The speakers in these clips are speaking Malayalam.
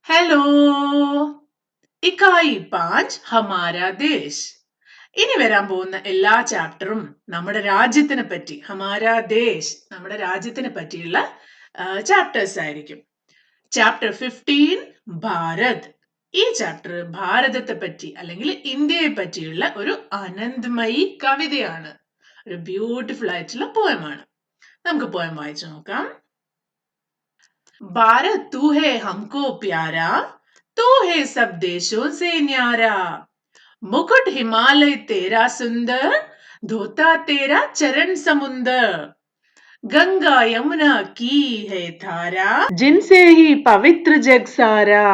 हेलो ഇക്കായി 5 ഹമാര ദേശ്. ഇനി വരാൻ പോകുന്ന എല്ലാ ചാപ്റ്ററും നമ്മുടെ രാജ്യത്തിനെ പറ്റി, ഹമാര ദേശ് നമ്മുടെ രാജ്യത്തിനെ പറ്റിയുള്ള ചാപ്റ്റേഴ്സ് ആയിരിക്കും. ചാപ്റ്റർ 15 ഭാരത്. ഈ ചാപ്റ്റർ ഭാരതത്തെ പറ്റി അല്ലെങ്കിൽ ഇന്ത്യയെ പറ്റിയുള്ള ഒരു അനന്തമയി കവിതയാണ്. ഒരു ബ്യൂട്ടിഫുൾ ആയിട്ടുള്ള പോയമാണ്. നമുക്ക് പോയം വായിച്ചു നോക്കാം. भारत तू है हमको प्यारा, तू है सब देशों से न्यारा. मुकुट हिमालय तेरा सुंदर, धोता तेरा चरण समुंदर. गंगा यमुना की है धारा, जिनसे ही पवित्र जग सारा.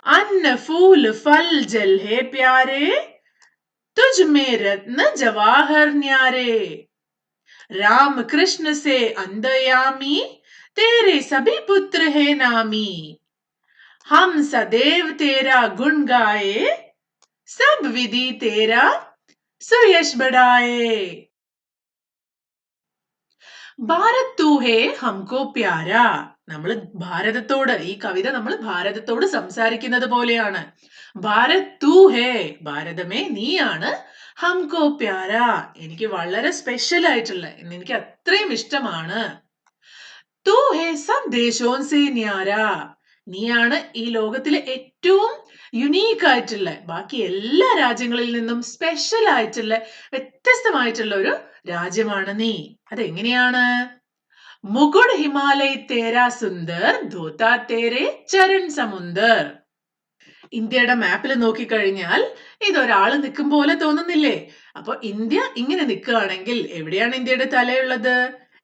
अन्न फूल फल जल है प्यारे, तुझ में रत्न जवाहर न्यारे. राम कृष्ण से अंतर्यामी, तेरे सभी पुत्र है नामी. हम सदैव तेरा गुण गाए, सब विधि तेरा सुयश बढ़ाए. ഭാരത് തൂ ഹേ ഹംകോ പ്യാര. നമ്മൾ ഭാരതത്തോട്, ഈ കവിത നമ്മൾ ഭാരതത്തോട് സംസാരിക്കുന്നത് പോലെയാണ്. ഭാരത് തൂ ഹേ, ഭാരതമേ നീയാണ്. ഹംകോ പ്യാര, എനിക്ക് വളരെ സ്പെഷ്യൽ ആയിട്ടുള്ള, എനിക്ക് അത്രയും ഇഷ്ടമാണ്. തൂ ഹേ സബ് ദേശോൻ സേ ന്യാര, നീയാണ് ഈ ലോകത്തിലെ ഏറ്റവും യുണീക്ക് ആയിട്ടുള്ള, ബാക്കി എല്ലാ രാജ്യങ്ങളിൽ നിന്നും സ്പെഷ്യൽ ആയിട്ടുള്ള, വ്യത്യസ്തമായിട്ടുള്ള ഒരു രാജ്യമാണ് നീ. അതെങ്ങനെയാണ്? മുകുട് ഹിമാലയ തേരാ സുന്ദർ, ധോതാ തേരെ ചരൺ സമുന്ദർ. ഇന്ത്യയുടെ മാപ്പിൽ നോക്കിക്കഴിഞ്ഞാൽ ഇതൊരാള് നിൽക്കും പോലെ തോന്നുന്നില്ലേ? അപ്പൊ ഇന്ത്യ ഇങ്ങനെ നിൽക്കുകയാണെങ്കിൽ എവിടെയാണ് ഇന്ത്യയുടെ തലയുള്ളത്?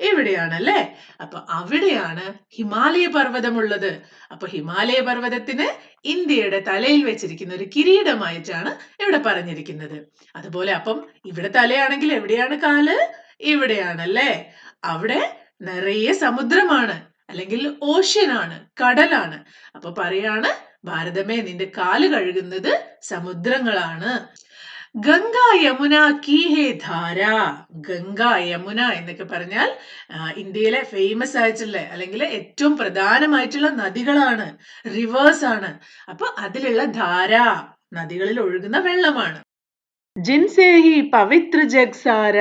എവിടെയാണല്ലേ? അപ്പൊ അവിടെയാണ് ഹിമാലയ പർവ്വതമുള്ളത്. അപ്പൊ ഹിമാലയ പർവ്വതത്തിന് ഇന്ത്യയുടെ തലയിൽ വെച്ചിരിക്കുന്ന ഒരു കിരീടമായിട്ടാണ് ഇവിടെ പറഞ്ഞിരിക്കുന്നത്. അതുപോലെ അപ്പം ഇവിടെ തലയാണെങ്കിൽ എവിടെയാണ് കാല്? ഇവിടെയാണല്ലേ? അവിടെ നിറയെ സമുദ്രമാണ്, അല്ലെങ്കിൽ ഓഷ്യനാണ്, കടലാണ്. അപ്പൊ പറയാണ്, ഭാരതമേ നിന്റെ കാല് കഴുകുന്നത് സമുദ്രങ്ങളാണ്. ഗംഗ യമുന കീ ഹേ ധാര. ഗംഗ യമുന എന്നൊക്കെ പറഞ്ഞാൽ ഇന്ത്യയിലെ ഫേമസ് ആയിട്ടുള്ള അല്ലെങ്കിൽ ഏറ്റവും പ്രധാനമായിട്ടുള്ള നദികളാണ്, റിവേഴ്സ് ആണ്. അപ്പൊ അതിലുള്ള ധാര, നദികളിൽ ഒഴുകുന്ന വെള്ളമാണ്. ജിൻസേ ഹി പവിത്ര ജഗ് സാര.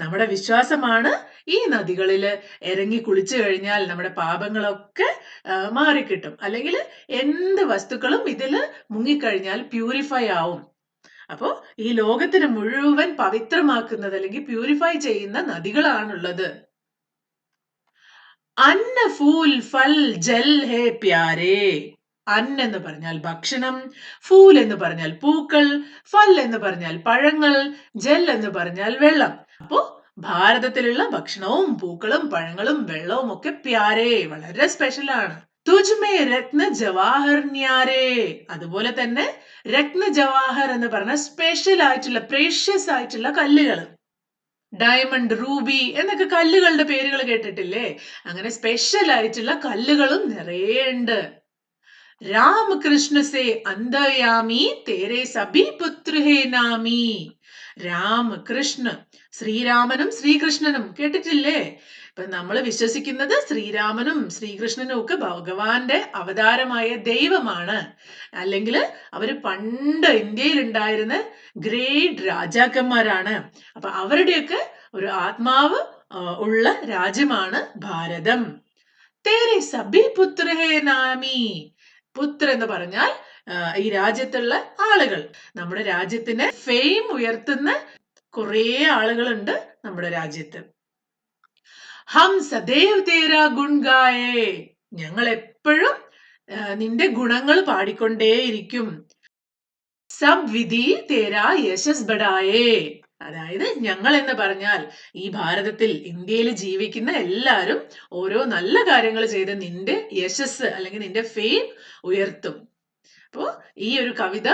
നമ്മുടെ വിശ്വാസമാണ് ഈ നദികളില് ഇറങ്ങി കുളിച്ചു കഴിഞ്ഞാൽ നമ്മുടെ പാപങ്ങളൊക്കെ മാറിക്കിട്ടും, അല്ലെങ്കിൽ എന്ത് വസ്തുക്കളും ഇതില് മുങ്ങിക്കഴിഞ്ഞാൽ പ്യൂരിഫൈ ആവും. അപ്പോ ഈ ലോകത്തിന് മുഴുവൻ പവിത്രമാക്കുന്നത് അല്ലെങ്കിൽ പ്യൂരിഫൈ ചെയ്യുന്ന നദികളാണുള്ളത്. അന്ന ഫൂൽ ഫൽ ജൽ ഹേ പ്യാരേ. അന്ന എന്ന് പറഞ്ഞാൽ ഭക്ഷണം, ഫൂൽ എന്ന് പറഞ്ഞാൽ പൂക്കൾ, ഫൽ എന്ന് പറഞ്ഞാൽ പഴങ്ങൾ, ജൽ എന്ന് പറഞ്ഞാൽ വെള്ളം. അപ്പോ ഭാരതത്തിലുള്ള ഭക്ഷണവും പൂക്കളും പഴങ്ങളും വെള്ളവും ഒക്കെ പ്യാരേ, വളരെ സ്പെഷ്യൽ ആണ്. തുജ്മേ രത്ന ജവാഹർ ന്യാരേ. അതുപോലെ തന്നെ രത്ന ജവാഹർ എന്ന് പറഞ്ഞ സ്പെഷ്യൽ ആയിട്ടുള്ള, പ്രേഷ്യസ് ആയിട്ടുള്ള കല്ലുകൾ, ഡയമണ്ട്, റൂബി എന്നൊക്കെ കല്ലുകളുടെ പേരുകൾ കേട്ടിട്ടില്ലേ? അങ്ങനെ സ്പെഷ്യൽ ആയിട്ടുള്ള കല്ലുകളും നിറയെ ഉണ്ട്. രാമകൃഷ്ണ സേ അന്തർയാമി, തേരെ സഭി പുത്ര ഹേ നാമി. രാമകൃഷ്ണ, ശ്രീരാമനും ശ്രീകൃഷ്ണനും കേട്ടിട്ടില്ലേ? ഇപ്പൊ നമ്മൾ വിശ്വസിക്കുന്നത് ശ്രീരാമനും ശ്രീകൃഷ്ണനും ഒക്കെ ഭഗവാന്റെ അവതാരമായ ദൈവമാണ്, അല്ലെങ്കിൽ അവര് പണ്ട് ഇന്ത്യയിൽ ഉണ്ടായിരുന്ന ഗ്രേറ്റ് രാജാക്കന്മാരാണ്. അപ്പൊ അവരുടെയൊക്കെ ഒരു ആത്മാവ് ഉള്ള രാജ്യമാണ് ഭാരതം. തേരെ സഭി പുത്ര ഹേ നാമി. പുത്ര എന്ന് പറഞ്ഞാൽ ഈ രാജ്യത്തുള്ള ആളുകൾ. നമ്മുടെ രാജ്യത്തിന് ഫെയിം ഉയർത്തുന്ന കുറേ ആളുകളുണ്ട് നമ്മുടെ രാജ്യത്ത്. ഹം സദൈവ് തേരാ ഗുൺ ഗായേ. ഞങ്ങൾ എപ്പോഴും നിന്റെ ഗുണങ്ങൾ പാടിക്കൊണ്ടേയിരിക്കും. സബ് വിധി തേരാ യശസ് ബഡായേ. അതായത് ഞങ്ങൾ എന്ന് പറഞ്ഞാൽ ഈ ഭാരതത്തിൽ, ഇന്ത്യയിൽ ജീവിക്കുന്ന എല്ലാവരും ഓരോ നല്ല കാര്യങ്ങൾ ചെയ്ത് നിന്റെ യശസ് അല്ലെങ്കിൽ നിന്റെ ഫെയിം ഉയർത്തും. അപ്പോ ഈ ഒരു കവിത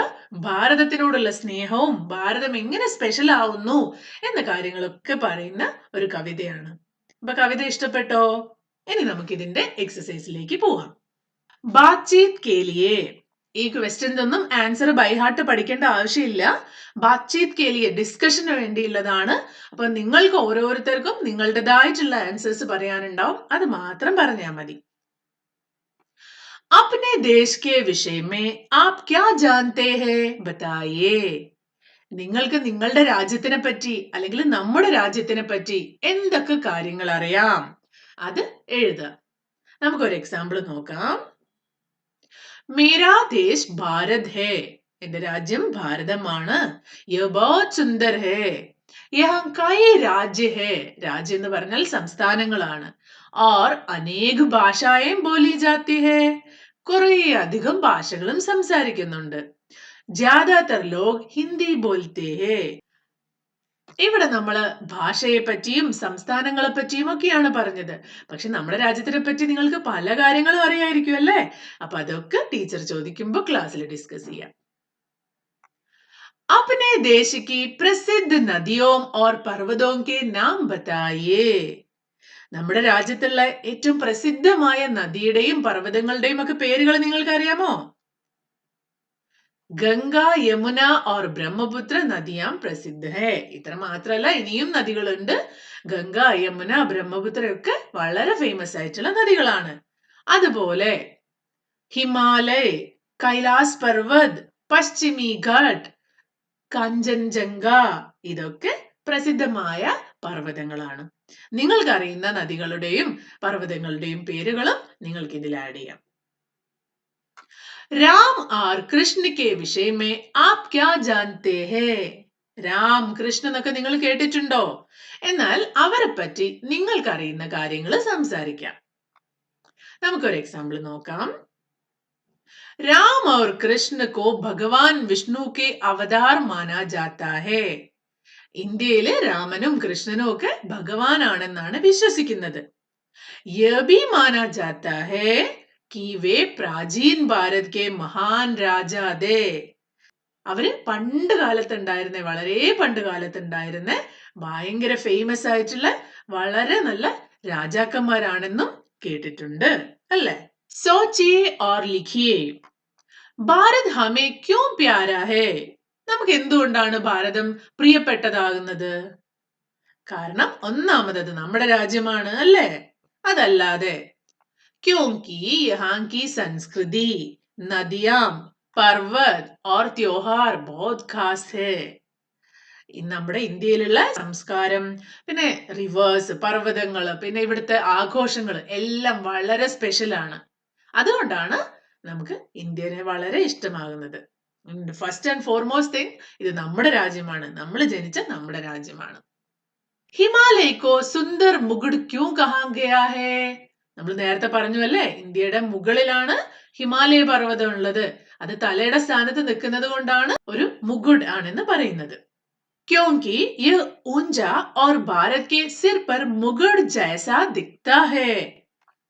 ഭാരതത്തിനോടുള്ള സ്നേഹവും ഭാരതം എങ്ങനെ സ്പെഷ്യൽ ആവുന്നു എന്ന കാര്യങ്ങളൊക്കെ പറയുന്ന ഒരു കവിതയാണ്. അപ്പൊ കവിത ഇഷ്ടപ്പെട്ടോ? ഇനി നമുക്ക് ഇതിന്റെ എക്സസൈസിലേക്ക് പോവാം. ബാത്ചീത് കേലിയേ. ഈ ക്വസ്റ്റ്യൻ ഒന്നും ആൻസർ ബൈ ഹാർട്ട് പഠിക്കേണ്ട ആവശ്യമില്ല. ബാത്ചീത് കേലിയെ, ഡിസ്കഷന് വേണ്ടിയുള്ളതാണ്. അപ്പൊ നിങ്ങൾക്ക് ഓരോരുത്തർക്കും നിങ്ങളുടേതായിട്ടുള്ള ആൻസേഴ്സ് പറയാനുണ്ടാവും, അത് മാത്രം പറഞ്ഞാൽ മതി. अपने देश के विषय में आप क्या जानते हैं बताइए. നിങ്ങൾക്ക് നിങ്ങളുടെ രാജ്യത്തിനെ പറ്റി അല്ലെങ്കിൽ നമ്മുടെ രാജ്യത്തിനെ പറ്റി എന്തൊക്കെ കാര്യങ്ങൾ അറിയാം അത് എഴുതുക. നമുക്കൊരു എക്സാമ്പിൾ നോക്കാം. मेरा देश भारत है. എന്റെ രാജ്യം ഭാരതമാണ്. यह बहुत सुंदर है. यहाँ कई राज्य है. രാജ്യം എന്ന് പറഞ്ഞാൽ സംസ്ഥാനങ്ങളാണ്. और अनेक भाषाएं बोली जाती है. കുറേ അധികം ഭാഷകളും സംസാരിക്കുന്നുണ്ട്. ज्यादातर लोग हिंदी बोलते हैं. ഇവിടെ നമ്മൾ ഭാഷയെ പറ്റിയും സംസ്ഥാനങ്ങളെ പറ്റിയും ഒക്കെയാണ് പറഞ്ഞത്. പക്ഷെ നമ്മുടെ രാജ്യത്തിനെ പറ്റി നിങ്ങൾക്ക് പല കാര്യങ്ങളും അറിയായിരിക്കും അല്ലേ? അപ്പൊ അതൊക്കെ ടീച്ചർ ചോദിക്കുമ്പോൾ ക്ലാസ്സിൽ ഡിസ്കസ് ചെയ്യാം. अपने देश की प्रसिद्ध नदियों और पर्वतों के नाम बताइए. നമ്മുടെ രാജ്യത്തുള്ള ഏറ്റവും പ്രസിദ്ധമായ നദിയുടെയും പർവ്വതങ്ങളുടെയും ഒക്കെ പേരുകൾ നിങ്ങൾക്ക് അറിയാമോ? ഗംഗ, യമുന और ബ്രഹ്മപുത്ര നദിയാം പ്രസിദ്ധ ഹേ. ഇത്ര മാത്രല്ല, ഇനിയും നദികളുണ്ട്. ഗംഗ, യമുന, ബ്രഹ്മപുത്ര ഒക്കെ വളരെ ഫേമസ് ആയിട്ടുള്ള നദികളാണ്. അതുപോലെ ഹിമാലയ്, കൈലാസ് പർവത്, പശ്ചിമി ഘട്ട്, കഞ്ചൻജംഗ ഇതൊക്കെ പ്രസിദ്ധമായ പർവ്വതങ്ങളാണ്. നിങ്ങൾക്കറിയുന്ന നദികളുടെയും പർവ്വതങ്ങളുടെയും പേരുകളും നിങ്ങൾക്ക് ഇതിൽ ആഡ് ചെയ്യാം. राम और कृष्ण के विषय में आप क्या जानते हैं? രാം, കൃഷ്ണൻ എന്നൊക്കെ നിങ്ങൾ കേട്ടിട്ടുണ്ടോ? എന്നാൽ അവരെ പറ്റി നിങ്ങൾക്ക് അറിയുന്ന കാര്യങ്ങൾ സംസാരിക്കാം. നമുക്കൊരു എക്സാമ്പിൾ നോക്കാം. राम और कृष्ण को भगवान विष्णु के अवतार माना जाता है. ഇന്ത്യയില് രാമനും കൃഷ്ണനും ഒക്കെ ഭഗവാനാണെന്നാണ് വിശ്വസിക്കുന്നത്. यह भी माना जाता है कि वे प्राचीन भारत के महान राजा थे. അവര് പണ്ട് കാലത്തുണ്ടായിരുന്ന, വളരെ പണ്ട് കാലത്തുണ്ടായിരുന്ന ഭയങ്കര ഫേമസ് ആയിട്ടുള്ള വളരെ നല്ല രാജാക്കന്മാരാണെന്നും കേട്ടിട്ടുണ്ട് അല്ലേ? सोचिए और लिखिए. ഭാരത് ഹമേ ക്യോ പ്യാരാ ഹേ. നമുക്ക് എന്തുകൊണ്ടാണ് ഭാരതം പ്രിയപ്പെട്ടതാകുന്നത്? കാരണം ഒന്നാമത് നമ്മുടെ രാജ്യമാണ് അല്ലേ? അതല്ലാതെ क्योंकि यहाँ की संस्कृति, नदियां, पर्वत और त्योहार बहुत खास है. നമ്മുടെ ഇന്ത്യയിലുള്ള സംസ്കാരം, പിന്നെ റിവേഴ്സ്, പർവ്വതങ്ങൾ, പിന്നെ ഇവിടുത്തെ ആഘോഷങ്ങൾ എല്ലാം വളരെ സ്പെഷ്യൽ ആണ്. അതുകൊണ്ടാണ് നമുക്ക് ഇന്ത്യനെ വളരെ ഇഷ്ടമാകുന്നത്. ഫസ്റ്റ് ആൻഡ് ഫോർമോസ്റ്റ് തിങ്, ഇത് നമ്മുടെ രാജ്യമാണ്, നമ്മൾ ജനിച്ച നമ്മുടെ രാജ്യമാണ്. ഹിമാലയക്കോ സുന്ദർ മുകുട് ക്യൂ കഹാ ഗയാ ഹേ. നമ്മൾ നേരത്തെ പറഞ്ഞു അല്ലേ, ഇന്ത്യയുടെ മുകളിലാണ് ഹിമാലയ പർവ്വതം ഉള്ളത്. അത് തലയുടെ സ്ഥാനത്ത് നിൽക്കുന്നത് കൊണ്ടാണ് ഒരു മുകുട് ആണെന്ന് പറയുന്നത്. क्योंकि यह ऊंचा और भारत के सिर पर मुकुट जैसा दिखता है.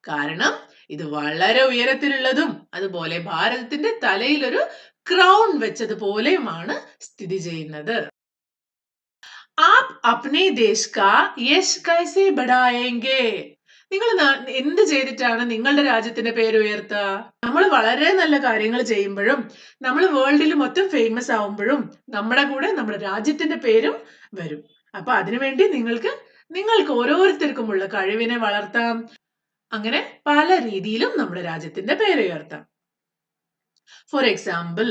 കാരണം ഇത് വളരെ ഉയരത്തിലുള്ളതും അതുപോലെ ഭാരതത്തിന്റെ തലയിൽ ഒരു ക്രൗൺ വെച്ചതുപോലെയുമാണ് സ്ഥിതി ചെയ്യുന്നത്. आप अपने देश का यश कैसे बढ़ाएंगे? നിങ്ങൾ എന്ത് ചെയ്തിട്ടാണ് നിങ്ങളുടെ രാജ്യത്തിന്റെ പേര് ഉയർത്തുക? നമ്മൾ വളരെ നല്ല കാര്യങ്ങൾ ചെയ്യുമ്പോഴും നമ്മൾ വേൾഡിൽ മൊത്തം ഫേമസ് ആവുമ്പോഴും നമ്മുടെ കൂടെ നമ്മുടെ രാജ്യത്തിന്റെ പേരും വരും. അപ്പൊ അതിനുവേണ്ടി നിങ്ങൾക്ക് ഓരോരുത്തർക്കുമുള്ള കഴിവിനെ വളർത്താം. അങ്ങനെ പല രീതിയിലും നമ്മുടെ രാജ്യത്തിന്റെ പേര് ഉയർത്താം. ഫോർ എക്സാമ്പിൾ,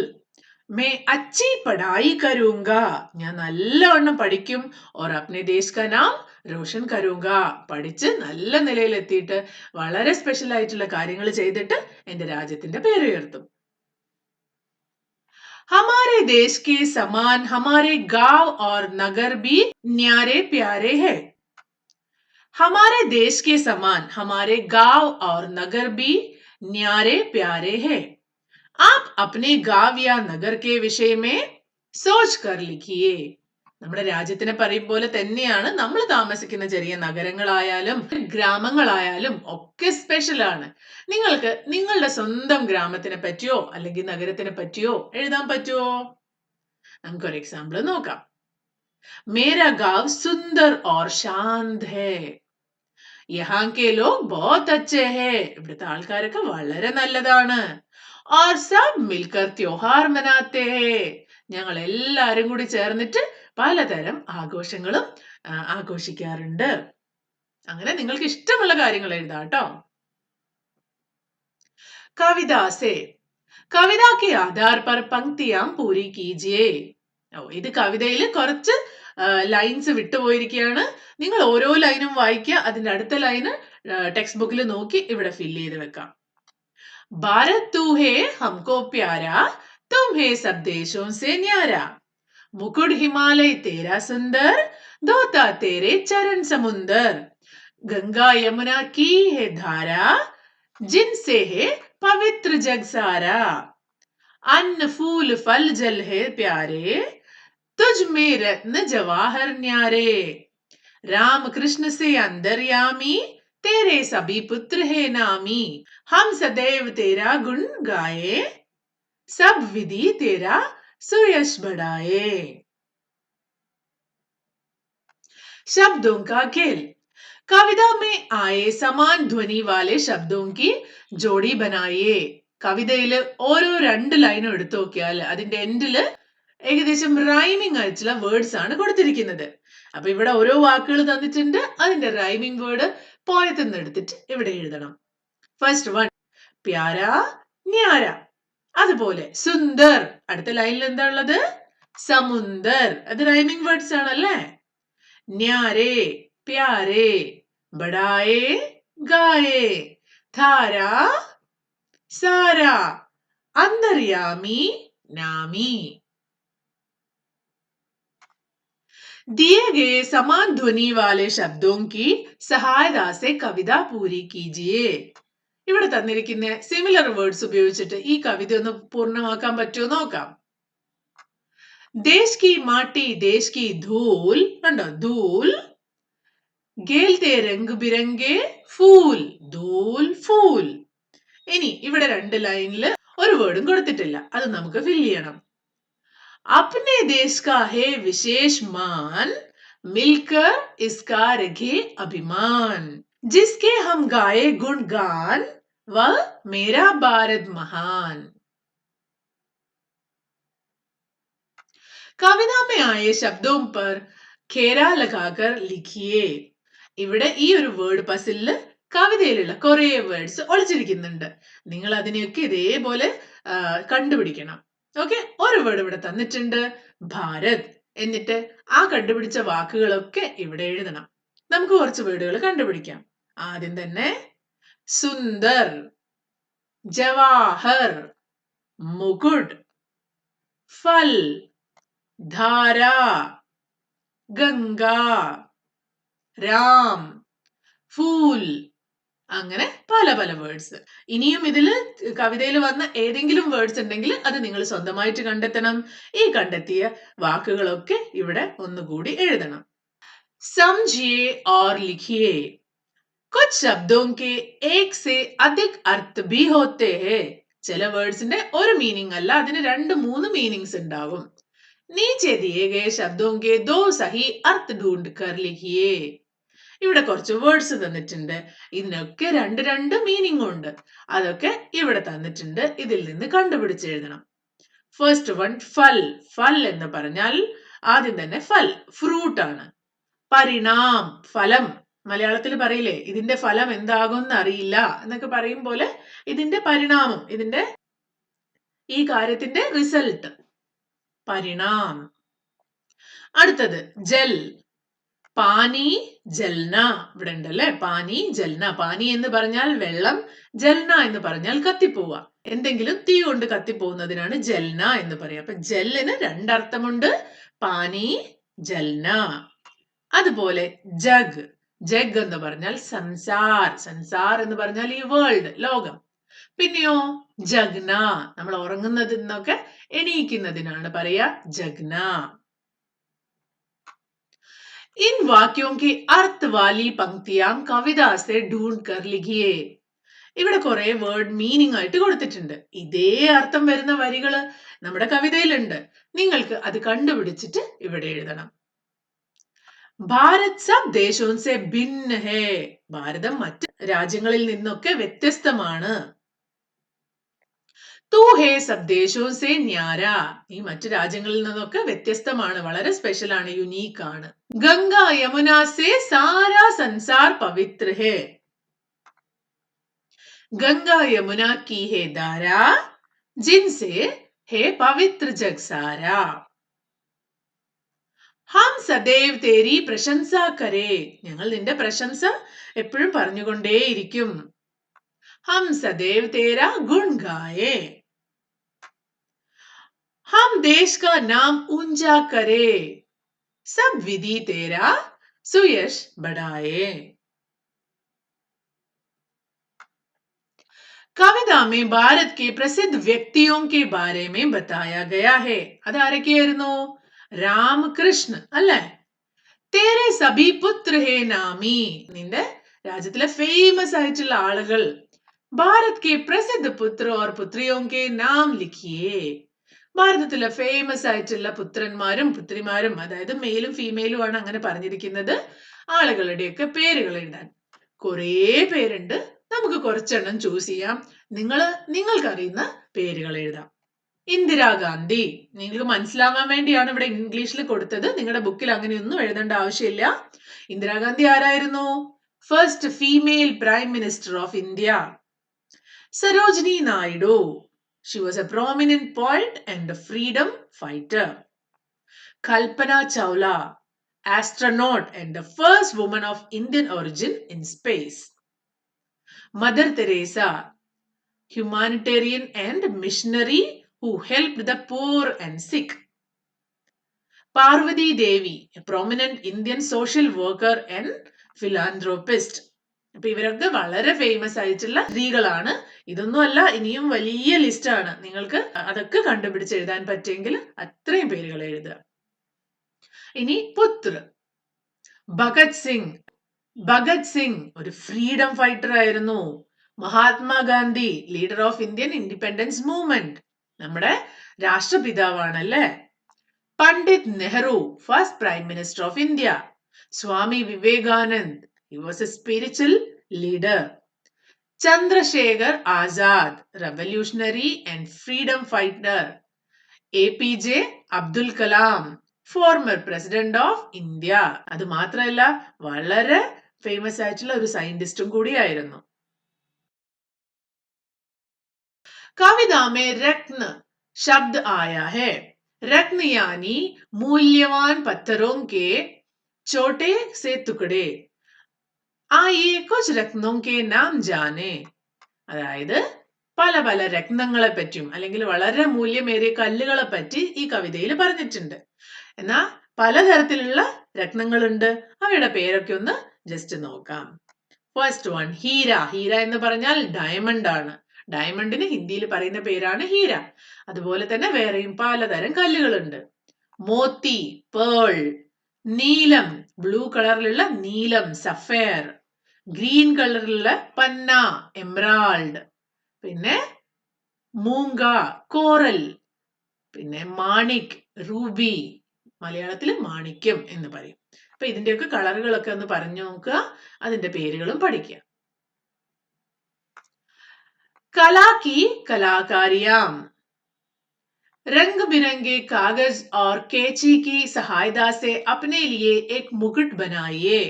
मैं अच्छी पढ़ाई करूंगा. ഞാൻ നല്ലവണ്ണം പഠിക്കും. और अपने देश का नाम रोशन करूंगा. പഠിച്ച് നല്ല നിലയിൽ എത്തിയിട്ട് വളരെ സ്പെഷ്യൽ ആയിട്ടുള്ള കാര്യങ്ങൾ ചെയ്തിട്ട് എന്റെ രാജ്യത്തിന്റെ പേര് ഉയർത്തും. हमारे देश के समान हमारे गांव और नगर भी न्यारे प्यारे हैं. हमारे देश के समान हमारे गांव और नगर भी न्यारे प्यारे हैं. आप अपने गांव या नगर के विषय में सोच कर लिखिए. നമ്മുടെ രാജ്യത്തിനെ പറയും പോലെ തന്നെയാണ് നമ്മൾ താമസിക്കുന്ന ചെറിയ നഗരങ്ങളായാലും ഗ്രാമങ്ങളായാലും ഒക്കെ സ്പെഷ്യൽ ആണ്. നിങ്ങൾക്ക് നിങ്ങളുടെ സ്വന്തം ഗ്രാമത്തിനെ പറ്റിയോ അല്ലെങ്കിൽ നഗരത്തിനെ പറ്റിയോ എഴുതാൻ പറ്റുമോ? നമുക്കൊരു എക്സാമ്പിൾ നോക്കാം. मेरा गांव सुंदर और शांत है. यहाँ के लोग बहुत अच्छे हैं. ഇവിടുത്തെ ആൾക്കാരൊക്കെ വളരെ നല്ലതാണ്. और सब मिलकर त्योहार मनाते हैं. ഞങ്ങൾ എല്ലാരും കൂടി ചേർന്നിട്ട് പലതരം ആഘോഷങ്ങളും ആഘോഷിക്കാറുണ്ട്. അങ്ങനെ നിങ്ങൾക്ക് ഇഷ്ടമുള്ള കാര്യങ്ങൾ എഴുതാം ട്ടോ. कविता से कविता के आधार पर पंक्तियां पूरी कीजिए. ഇത് കവിതയിൽ കുറച്ച് ലൈൻസ് വിട്ടുപോയിരിക്കുകയാണ്. നിങ്ങൾ ഓരോ ലൈനും വായിക്കുക. അതിന്റെ അടുത്ത ലൈന് ടെക്സ്റ്റ് ബുക്കിൽ നോക്കി ഇവിടെ ഫില്ല് ചെയ്ത് വെക്കാം. भारत तू है हमको प्यारा, तुम है सब देशों से न्यारा. मुकुट हिमालय तेरा सुंदर, धोता तेरे चरण समुंदर. गंगा यमुना की है धारा, जिनसे है पवित्र जग सारा. अन्न फूल फल जल है प्यारे, तुझ में रत्न जवाहर न्यारे. राम कृष्ण से अंतर्यामी, तेरे सभी पुत्र है नामी. हम सदैव तेरा गुण गाए, सब विधि तेरा सुयश बढ़ाए. शब्दों का खेल. कविता में आए समान ध्वनि वाले शब्दों की जोड़ी बनाइए. കവിതയില് ഓരോ 2 ലൈനും എടുത്തു നോക്കിയാൽ അതിന്റെ എൻഡില് ഏകദേശം റൈമിംഗ് ആയിട്ടുള്ള വേർഡ്സ് ആണ് കൊടുത്തിരിക്കുന്നത്. അപ്പൊ ഇവിടെ ഓരോ വാക്കുകൾ തന്നിട്ടുണ്ട്. അതിന്റെ റൈമിംഗ് വേർഡ് പോയത്തിൽ നിന്ന് എടുത്തിട്ട് ഇവിടെ എഴുതണം. ഫസ്റ്റ് വൺ പ്യാര ന്യാര. അതുപോലെ സുന്ദർ. അടുത്ത ലൈനിൽ എന്താ ഉള്ളത്? സമുന്ദർ. അത് റൈമിംഗ് വേർഡ്സ് ആണല്ലേ. ന്യാരെ പ്യാരെ, ബഡായെ ഗായെ, ധാര सारा, अंतर्यामी नामी. दिए गए समान ध्वनि वाले शब्दों की सहायता से कविता पूरी कीजिए. ഇവിടെ തന്നിരിക്കുന്ന സിമിലർ വേർഡ്സ് ഉപയോഗിച്ചിട്ട് ഈ കവിത ഒന്ന് പൂർണ്ണമാക്കാൻ പറ്റുമോ നോക്കാം. ദേശ് കി മാട്ടി ദേശ് കി ധൂൽ. കണ്ടോ? ധൂൽ. ഗേൽത്തെ രംഗ് ബിരംഗെ ഫൂൽ. ധൂൽ ഫൂൽ. ഇനി ഇവിടെ 2 ലൈനിൽ ഒരു വേർഡും കൊടുത്തിട്ടില്ല. അത് നമുക്ക് ഫില്ല് ചെയ്യണം. अपने देश का है विशेष मान, मिलकर इसका रखे अभिमान. जिसके हम गाए गुणगान, वह मेरा भारत महान. कविता में आए शब्दों पर घेरा लगाकर लिखिए. ഇവിടെ ഈ ഒരു വേർഡ് പസിലില് കവിതയിലുള്ള കുറെ വേർഡ്സ് ഒളിച്ചിരിക്കുന്നുണ്ട്. നിങ്ങൾ അതിനെയൊക്കെ ഇതേപോലെ കണ്ടുപിടിക്കണം. ഓക്കെ, ഒരു വേർഡ് ഇവിടെ തന്നിട്ടുണ്ട്, ഭാരത്. എന്നിട്ട് ആ കണ്ടുപിടിച്ച വാക്കുകളൊക്കെ ഇവിടെ എഴുതണം. നമുക്ക് കുറച്ച് വേർഡുകൾ കണ്ടുപിടിക്കാം. ആദ്യം തന്നെ സുന്ദർ, ജവാഹർ, മുകുട്, ഫൽ, ധാര, ഗംഗ, രാം, ഫൂൽ. അങ്ങനെ പല പല വേർഡ്സ്. ഇനിയും ഇതിൽ കവിതയിൽ വന്ന ഏതെങ്കിലും വേർഡ്സ് ഉണ്ടെങ്കിൽ അത് നിങ്ങൾ സ്വന്തമായിട്ട് കണ്ടെത്തണം. ഈ കണ്ടെത്തിയ വാക്കുകളൊക്കെ ഇവിടെ ഒന്നുകൂടി എഴുതണം. समझिए और लिखिए. कुछ शब्दों के एक से अधिक अर्थ भी होते हैं. ചില വേർഡ്സിന്റെ ഒരു മീനിങ് അല്ല, അതിന് 2-3 മീനിങ്സ് ഉണ്ടാകും. नीचे दिए गए शब्दों के 2 सही अर्थ ढूंढ कर लिखिए. ഇവിടെ കുറച്ച് വേർഡ്സ് തന്നിട്ടുണ്ട്. ഇതിനൊക്കെ 2 മീനിങ് ഉണ്ട്. അതൊക്കെ ഇവിടെ തന്നിട്ടുണ്ട്. ഇതിൽ നിന്ന് കണ്ടുപിടിച്ച് എഴുതണം. ഫസ്റ്റ് വൺ ഫൽ. ഫൽ എന്ന് പറഞ്ഞാൽ ആദ്യം തന്നെ ഫൽ ഫ്രൂട്ട് ആണ്. പരിണാം ഫലം. മലയാളത്തിൽ പറയില്ലേ ഇതിന്റെ ഫലം എന്താകും അറിയില്ല എന്നൊക്കെ പറയും പോലെ ഇതിന്റെ പരിണാമം, ഇതിന്റെ ഈ കാര്യത്തിന്റെ റിസൾട്ട് പരിണാം. അടുത്തത് ജൽ. പാനി ജൽന. ഇവിടെ ഉണ്ടല്ലേ പാനി ജൽന. പാനി എന്ന് പറഞ്ഞാൽ വെള്ളം, ജൽന എന്ന് പറഞ്ഞാൽ കത്തിപ്പോവുക. എന്തെങ്കിലും തീ കൊണ്ട് കത്തിപ്പോകുന്നതിനാണ് ജൽന എന്ന് പറയുക. അപ്പൊ ജല്ലിന് 2 അർത്ഥമുണ്ട്, പാനി ജൽന. അതുപോലെ ജഗ്. ജഗ് എന്ന് പറഞ്ഞാൽ സംസാർ. സംസാർ എന്ന് പറഞ്ഞാൽ ഈ വേൾഡ്, ലോകം. പിന്നെയോ ജഗ്ന, നമ്മൾ ഉറങ്ങുന്നതിനൊക്കെ എണീക്കുന്നതിനാണ് പറയാ ജഗ്ന. इन वाक्यों की अर्थ वाली पंक्तियां कविता से ढूंढ कर लिखिए. ഇവിടെ കുറെ വേർഡ് മീനിങ് ആയിട്ട് കൊടുത്തിട്ടുണ്ട്. ഇതേ അർത്ഥം വരുന്ന വരികള് നമ്മുടെ കവിതയിലുണ്ട്. നിങ്ങൾക്ക് അത് കണ്ടുപിടിച്ചിട്ട് ഇവിടെ എഴുതണം. ഭാരത് സബ് ദേശോं से ഭിന്ന है. ഭാരതം മറ്റ് രാജ്യങ്ങളിൽ നിന്നൊക്കെ വ്യത്യസ്തമാണ്. तू है सब देशों से न्यारा. ഈ മറ്റു രാജ്യങ്ങളിൽ നിന്നൊക്കെ വ്യത്യസ്തമാണ്, വളരെ സ്പെഷ്യൽ ആണ്, യുണീക്ക് ആണ്. ഗംഗ യമുന സേ സാരാ സംസാർ പവിത്ര ഹേ. गंगा यमुना की है धारा, जिनसे है पवित्र जग सारा. ഹം സദൈവ് തേരി പ്രശംസ കരേ, ഞങ്ങൾ നിന്റെ പ്രശംസ എപ്പോഴും പറഞ്ഞുകൊണ്ടേയിരിക്കും. ഹം സദൈവ് തേര ഗുൺ ഗായേ. ഹം ദേശ് കാ നാം ഊഞ്ചാ കരേ, सब विधि तेरा सुयश बढ़ाए. कविता में भारत के प्रसिद्ध व्यक्तियों के बारे में बताया गया है. അതാരൊക്കെയായിരുന്നു? രാമകൃഷ്ണ അല്ലേ? തേരെ സഭി പുത്ര ഹേ നാമി, നിന്റെ രാജ്യത്തിലെ ഫേമസ് ആയിട്ടുള്ള ആളുകൾ. ഭാരത് കെ പ്രസിദ്ധ പുത്ര ഓർ പുത്രിയോ കെ നാം ലിഖിയേ. ഭാരതത്തിലെ ഫേമസ് ആയിട്ടുള്ള പുത്രന്മാരും പുത്രിമാരും, അതായത് മെയിലും ഫീമെയിലും ആണ് അങ്ങനെ പറഞ്ഞിരിക്കുന്നത്, ആളുകളുടെയൊക്കെ പേരുകൾ എഴുതാൻ. കുറേ പേരുണ്ട്, നമുക്ക് കുറച്ചെണ്ണം ചൂസ് ചെയ്യാം. നിങ്ങൾക്കറിയുന്ന പേരുകൾ എഴുതാം. ഇന്ദിരാഗാന്ധി, നിങ്ങൾക്ക് മനസ്സിലാവാൻ വേണ്ടിയാണ് ഇവിടെ ഇംഗ്ലീഷിൽ കൊടുത്തത്. നിങ്ങളുടെ ബുക്കിൽ അങ്ങനെയൊന്നും എഴുതേണ്ട ആവശ്യമില്ല. ഇന്ദിരാഗാന്ധി ആരായിരുന്നു? First female prime minister of India. Sarojini Naidu, she was a prominent poet and a freedom fighter. Kalpana Chawla, astronaut and the first woman of Indian origin in space. Mother Teresa, humanitarian and missionary who helped the poor and sick. Parvati Devi, a prominent Indian social worker and philanthropist. അപ്പൊ ഇവരൊക്കെ വളരെ ഫേമസ് ആയിട്ടുള്ള സ്ത്രീകളാണ്. ഇതൊന്നും അല്ല, ഇനിയും വലിയ ലിസ്റ്റ് ആണ്. നിങ്ങൾക്ക് അതൊക്കെ കണ്ടുപിടിച്ച് എഴുതാൻ പറ്റുമെങ്കിൽ അത്രയും പേരുകൾ എഴുതുക. ഇനി പുത്ര, ഭഗത് സിംഗ്. ഭഗത് സിംഗ് ഒരു ഫ്രീഡം ഫൈറ്റർ ആയിരുന്നു. Mahatma Gandhi, leader of Indian independence movement, നമ്മുടെ രാഷ്ട്രപിതാവാണല്ലേ. Pandit Nehru, first prime minister of India. Swami Vivekanand, he was a spiritual leader. Chandrasekhar Azad, revolutionary and freedom fighter. APJ Abdul Kalam, former president of India. അത് മാത്രമല്ല, വളരെ ഫേമസ് ആയിട്ടുള്ള ഒരു സയന്റിസ്റ്റും കൂടിയായിരുന്നു. कविता में रत्न शब्द आया है. रत्न यानी मूल्यवान पत्थरों के छोटे से टुकड़े. आइए कुछ रत्नों के नाम जाने. അതായത് പല പല രത്നങ്ങളെ പറ്റിയും അല്ലെങ്കിൽ വളരെ മൂല്യമേറിയ കല്ലുകളെ പറ്റി ഈ കവിതയിൽ പറഞ്ഞിട്ടുണ്ട്. എന്നാ പലതരത്തിലുള്ള രത്നങ്ങളുണ്ട്, അവയുടെ പേരൊക്കെ ഒന്ന് ജസ്റ്റ് നോക്കാം. First one, Heera. ഹീര എന്ന് പറഞ്ഞാൽ ഡയമണ്ട് ആണ്. ഡയമണ്ടിന് ഹിന്ദിയിൽ പറയുന്ന പേരാണ് ഹീര. അതുപോലെ തന്നെ വേറെയും പലതരം കല്ലുകളുണ്ട്. മോത്തി, പേൾ. നീലം, ബ്ലൂ കളറിലുള്ള നീലം, സഫയർ. ഗ്രീൻ കളറിലുള്ള പന്ന, എമറാൾഡ്. പിന്നെ മൂങ്ക, കോറൽ. പിന്നെ മാണിക്, റൂബി. മലയാളത്തിൽ മാണിക്യം എന്ന് പറയും. അപ്പൊ ഇതിന്റെയൊക്കെ കളറുകളൊക്കെ ഒന്ന് പറഞ്ഞു നോക്കുക, അതിന്റെ പേരുകളും പഠിക്കുക. कला की कलाकारियां. रंग बिरंगे कागज और कैंची की सहायता से अपने लिए एक मुकुट बनाइए.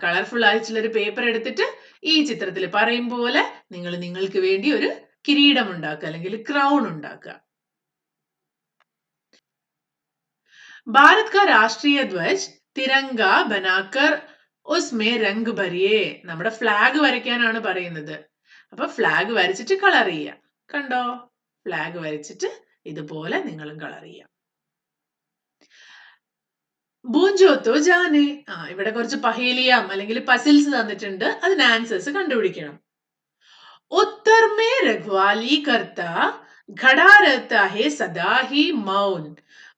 കളർഫുൾ ആയിട്ടുള്ള ഒരു പേപ്പർ എടുത്തിട്ട് ഈ ചിത്രത്തിൽ പറയും പോലെ നിങ്ങൾക്ക് വേണ്ടി ഒരു കിരീടം ഉണ്ടാക്കുക അല്ലെങ്കിൽ ക്രൗൺ ഉണ്ടാക്കുക. ഭാരത് കാ രാഷ്ട്രീയ ധ്വജ് തിരങ്ക ബനാക്കർ ഉസ്മേ രംഗ് ഭരിയേ. നമ്മുടെ ഫ്ലാഗ് വരയ്ക്കാനാണ് പറയുന്നത്. അപ്പൊ ഫ്ലാഗ് വരച്ചിട്ട് കളർ ചെയ്യുക. കണ്ടോ, ഫ്ലാഗ് വരച്ചിട്ട് ഇതുപോലെ നിങ്ങളും കളർ ചെയ്യാം. ബൂഞ്ചോത്തോ ജാനെ. ഇവിടെ കുറച്ച് പഹേലിയാം അല്ലെങ്കിൽ പസിൽസ് തന്നിട്ടുണ്ട്, അതിന് ആൻസേഴ്സ് കണ്ടുപിടിക്കണം. उत्तर में रखवाली करता खड़ा रहता है सदा ही मौन.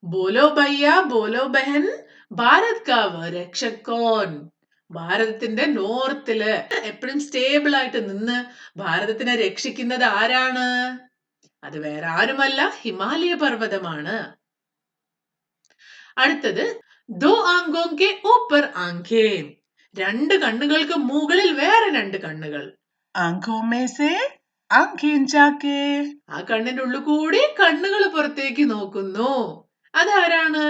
बोलो भैया बोलो बहन, भारत का वह रक्षक कौन. ഭാരതത്തിന്റെ നോർത്തില് എപ്പോഴും സ്റ്റേബിൾ ആയിട്ട് നിന്ന് ഭാരതത്തിനെ രക്ഷിക്കുന്നത് ആരാണ്? അത് വേറെ ആരുമല്ല, ഹിമാലയ പർവ്വതമാണ്. അടുത്തത്, ദോ ആങ്കോं के ऊपर आंखें. രണ്ട് കണ്ണുകൾക്ക് മുകളിൽ വേറെ രണ്ട് കണ്ണുകൾ. ആങ്കോं में से आंखें जाके. ആ കണ്ണിന്റെ ഉള്ളിൽ കൂടി കണ്ണുകൾ പുറത്തേക്ക് നോക്കുന്നു. അതാരാണ്?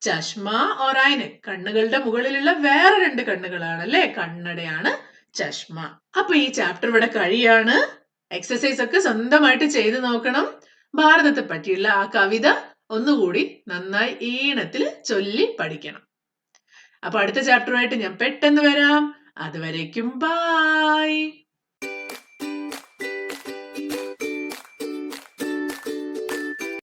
ചഷ്മ ഓർ ഐനക്. കണ്ണുകളുടെ മുകളിലുള്ള വേറെ രണ്ട് കണ്ണുകളാണ് അല്ലെ, കണ്ണടയാണ് ചഷ്മ. അപ്പൊ ഈ ചാപ്റ്റർ ഇവിടെ കഴിയാണ്. എക്സസൈസ് ഒക്കെ സ്വന്തമായിട്ട് ചെയ്ത് നോക്കണം. ഭാരതത്തെ പറ്റിയുള്ള ആ കവിത ഒന്നുകൂടി നന്നായി ഈണത്തിൽ ചൊല്ലി പഠിക്കണം. അപ്പൊ അടുത്ത ചാപ്റ്ററുമായിട്ട് ഞാൻ പെട്ടെന്ന് വരാം. അതുവരേക്കും ബൈ.